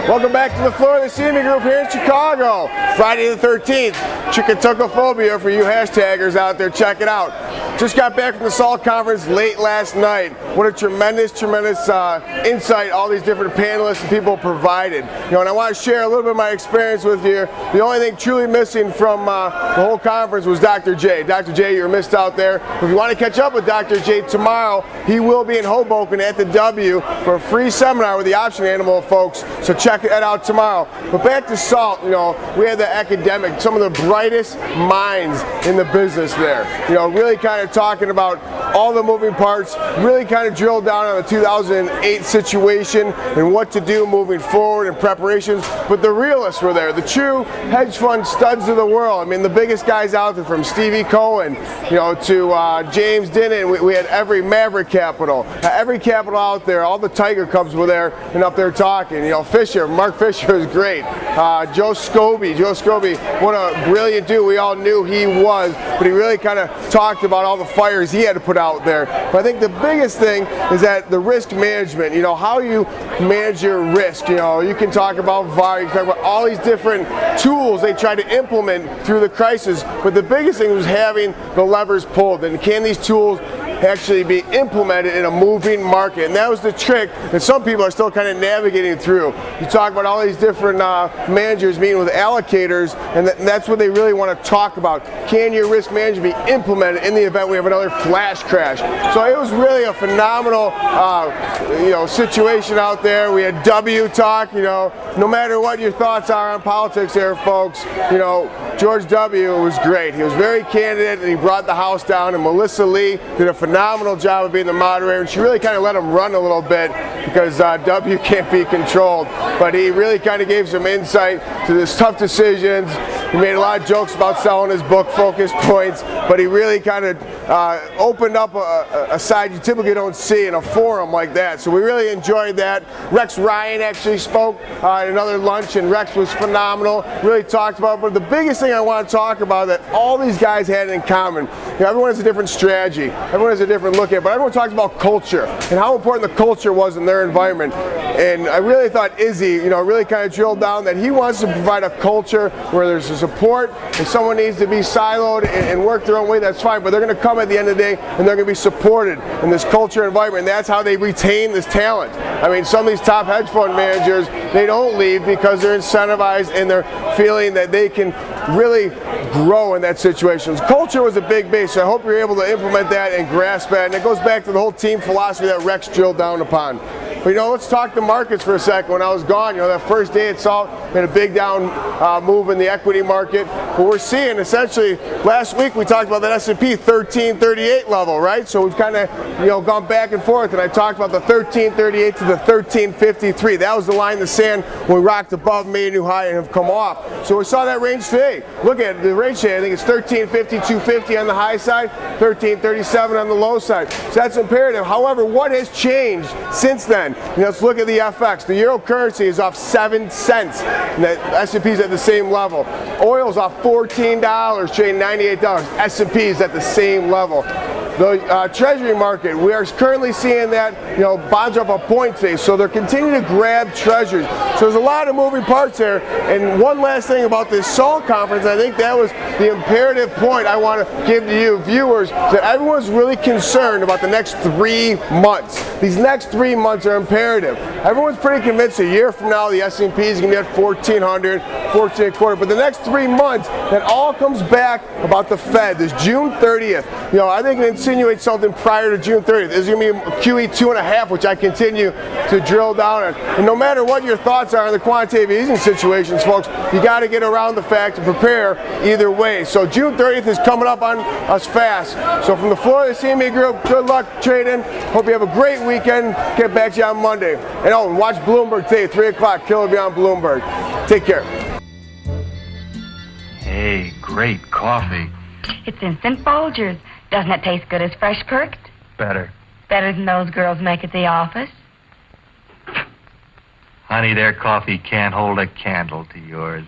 Welcome back to the Florida CME Group here in Chicago. Friday the 13th, Chickatokophobia for you hashtaggers out there. Check it out. Just got back from the SALT conference late last night. What a tremendous insight all these different panelists and people provided. And I want to share a little bit of my experience with you. The only thing truly missing from the whole conference was Dr. J. Dr. J, you're missed out there. If you want to catch up with Dr. J tomorrow, he will be in Hoboken at the W for a free seminar with the Option Animal folks. So check that out tomorrow. But back to SALT, we had the academic, some of the brightest minds in the business there. Really kind of talking about all the moving parts, really kind of drilled down on the 2008 situation and what to do moving forward in preparations. But the realists were there, the true hedge fund studs of the world. I mean, the biggest guys out there, from Stevie Cohen, to James Dinan. We had every Maverick Capital, every capital out there. All the Tiger Cubs were there and up there talking. Mark Fisher is great. Joe Scobie, what a brilliant dude. We all knew he was, but he really kind of talked about all the fires he had to put out there. But I think the biggest thing is that the risk management, how you manage your risk. You can talk about VAR, you can talk about all these different tools they try to implement through the crisis, but the biggest thing was having the levers pulled, and can these tools actually be implemented in a moving market? And that was the trick that some people are still kind of navigating through. You talk about all these different managers meeting with allocators, and that's what they really want to talk about. Can your risk management be implemented in the event we have another flash crash? So it was really a phenomenal situation out there. We had W talk. No matter what your thoughts are on politics here, folks, George W. was great. He was very candid, and he brought the house down, and Melissa Lee did a phenomenal job of being the moderator, and she really kind of let him run a little bit because W can't be controlled. But he really kind of gave some insight to this tough decisions. He made a lot of jokes about selling his book, Focus Points, but he really kind of opened up a side you typically don't see in a forum like that. So we really enjoyed that. Rex Ryan actually spoke at another lunch, and Rex was phenomenal. Really talked about it. But the biggest thing I want to talk about that all these guys had in common, everyone has a different strategy, everyone has a different look at it, but everyone talks about culture and how important the culture was in their environment. And I really thought Izzy, really kind of drilled down that he wants to provide a culture where there's a support. If someone needs to be siloed and work their own way, that's fine, but they're going to come at the end of the day and they're going to be supported in this culture environment. And that's how they retain this talent. I mean, some of these top hedge fund managers, they don't leave because they're incentivized and they're feeling that they can really grow in that situation. Culture was a big base, so I hope you're able to implement that and grasp that. And it goes back to the whole team philosophy that Rex drilled down upon. But let's talk the markets for a second. When I was gone, that first day at SALT, we had a big down move in the equity market. But we're seeing essentially, last week we talked about that S&P 1338 level, right? So we've kind of gone back and forth, and I talked about the 1338 to the 1353. That was the line in the sand when we rocked above, made a new high, and have come off. So we saw that range today. Look at the range today. I think it's 1350, 250 on the high side, 1337 on the low side. So that's imperative. However, what has changed since then? Let's look at the FX. The euro currency is off 7 cents, and the S&P is at the same level. Oil's off $14, trading $98. S&P is at the same level. The Treasury market, we are currently seeing that bonds are up a point today, so they're continuing to grab Treasuries. So there's a lot of moving parts there. And one last thing about this SALT conference, I think that was the imperative point I want to give to you viewers, that everyone's really concerned about the next 3 months. These next 3 months are imperative. Everyone's pretty convinced a year from now the S&P is going to be at 1,400, 1,425. But the next 3 months, that all comes back about the Fed. This June 30th, I think it insinuates something prior to June 30th. There's going to be a QE 2.5, which I continue to drill down on. And no matter what your thoughts are on the quantitative easing situations, folks, you got to get around the fact and prepare either way. So June 30th is coming up on us fast. So from the Florida CME Group, good luck trading. Hope you have a great weekend. Get back to you on Monday. And watch Bloomberg today, 3 o'clock, Killer Beyond Bloomberg. Take care. Hey, great coffee. It's instant Folgers. Doesn't it taste good as fresh perked? Better. Better than those girls make at the office? Honey, their coffee can't hold a candle to yours.